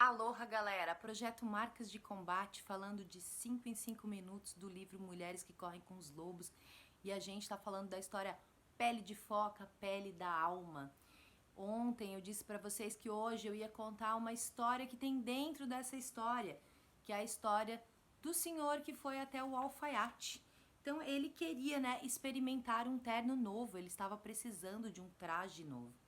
Aloha, galera! Projeto Marcas de Combate, falando de 5 em 5 minutos do livro Mulheres que Correm com os Lobos. E a gente tá falando da história Pele de Foca, Pele da Alma. Ontem eu disse pra vocês que hoje eu ia contar uma história que tem dentro dessa história, que é a história do senhor que foi até o alfaiate. Então ele queria, experimentar um terno novo, ele estava precisando de um traje novo.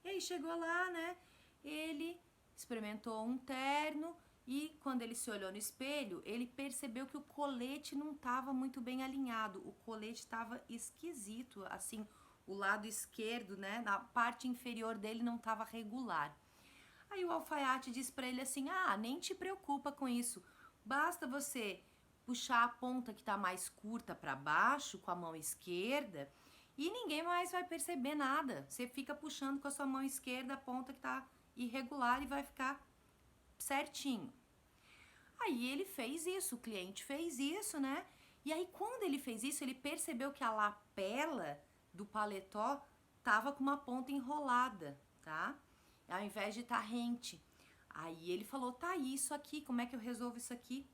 E aí chegou lá, ele experimentou um terno e quando ele se olhou no espelho, ele percebeu que o colete não estava muito bem alinhado. O colete estava esquisito, assim, o lado esquerdo, na parte inferior dele não estava regular. Aí o alfaiate disse para ele assim: "Ah, nem te preocupa com isso. Basta você puxar a ponta que está mais curta para baixo com a mão esquerda e ninguém mais vai perceber nada. Você fica puxando com a sua mão esquerda a ponta que está irregular e vai ficar certinho." Aí ele fez isso, o cliente fez isso, E aí quando ele fez isso, ele percebeu que a lapela do paletó tava com uma ponta enrolada, tá? Ao invés de estar rente. Aí ele falou: "Tá, isso aqui, como é que eu resolvo isso aqui?"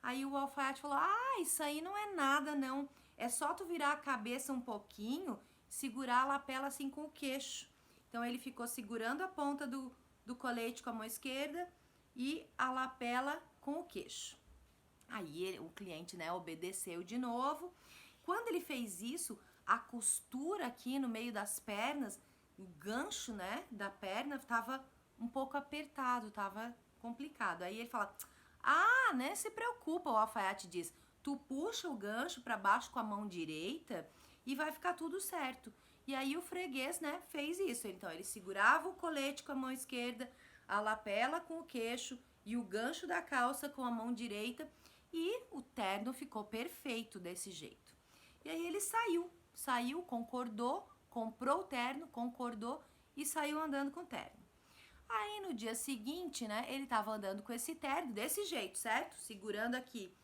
Aí o alfaiate falou: "Ah, isso aí não é nada não. É só tu virar a cabeça um pouquinho, segurar a lapela assim com o queixo." Então ele ficou segurando a ponta do colete com a mão esquerda e a lapela com o queixo. Aí o cliente, obedeceu de novo. Quando ele fez isso, a costura aqui no meio das pernas, o gancho, da perna tava um pouco apertado, tava complicado. Aí ele fala: "Ah, se preocupa", o alfaiate diz. "Tu puxa o gancho para baixo com a mão direita e vai ficar tudo certo." E aí o freguês, fez isso. Então ele segurava o colete com a mão esquerda, a lapela com o queixo e o gancho da calça com a mão direita, e o terno ficou perfeito desse jeito. E aí ele saiu, concordou, comprou o terno, concordou e saiu andando com o terno. Aí no dia seguinte, ele tava andando com esse terno desse jeito, certo? Segurando aqui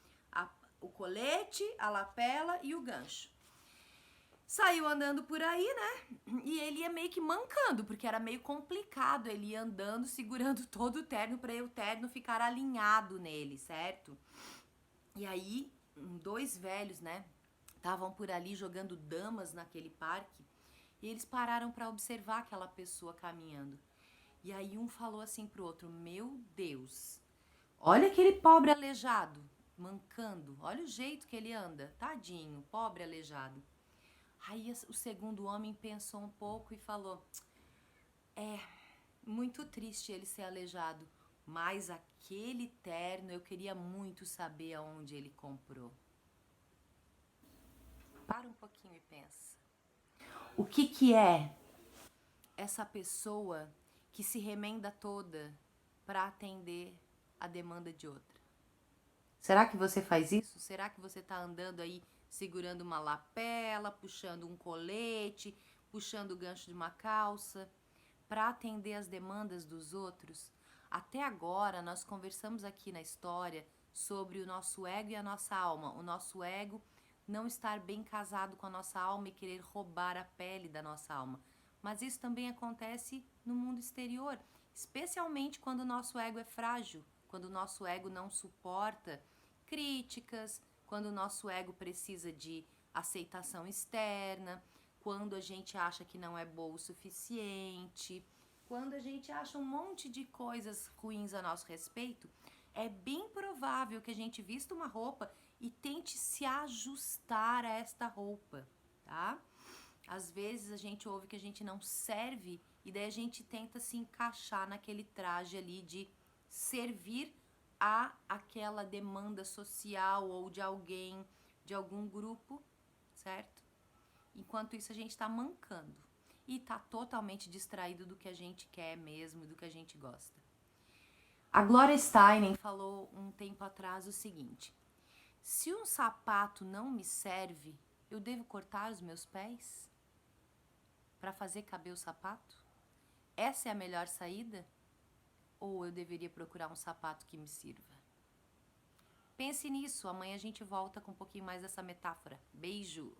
o colete, a lapela e o gancho. Saiu andando por aí, E ele ia meio que mancando, porque era meio complicado. Ele ia andando, segurando todo o terno para o terno ficar alinhado nele, certo? E aí, dois velhos, estavam por ali jogando damas naquele parque. E eles pararam para observar aquela pessoa caminhando. E aí um falou assim pro outro: "Meu Deus, olha aquele pobre aleijado, mancando. Olha o jeito que ele anda, tadinho, pobre aleijado." Aí o segundo homem pensou um pouco e falou: "É muito triste ele ser aleijado, mas aquele terno eu queria muito saber aonde ele comprou." Para um pouquinho e pensa. O que é essa pessoa que se remenda toda para atender a demanda de outra? Será que você faz isso? Será que você tá andando aí segurando uma lapela, puxando um colete, puxando o gancho de uma calça para atender as demandas dos outros? Até agora nós conversamos aqui na história sobre o nosso ego e a nossa alma. O nosso ego não estar bem casado com a nossa alma e querer roubar a pele da nossa alma. Mas isso também acontece no mundo exterior, especialmente quando o nosso ego é frágil, quando o nosso ego não suporta críticas, quando o nosso ego precisa de aceitação externa, quando a gente acha que não é boa o suficiente, quando a gente acha um monte de coisas ruins a nosso respeito. É bem provável que a gente vista uma roupa e tente se ajustar a esta roupa, tá? Às vezes a gente ouve que a gente não serve e daí a gente tenta se encaixar naquele traje ali de servir a aquela demanda social ou de alguém, de algum grupo, certo? Enquanto isso a gente tá mancando e tá totalmente distraído do que a gente quer mesmo, do que a gente gosta. A Gloria Steinem falou um tempo atrás o seguinte: "Se um sapato não me serve, eu devo cortar os meus pés para fazer caber o sapato? Essa é a melhor saída? Ou eu deveria procurar um sapato que me sirva?" Pense nisso, amanhã a gente volta com um pouquinho mais dessa metáfora. Beijo!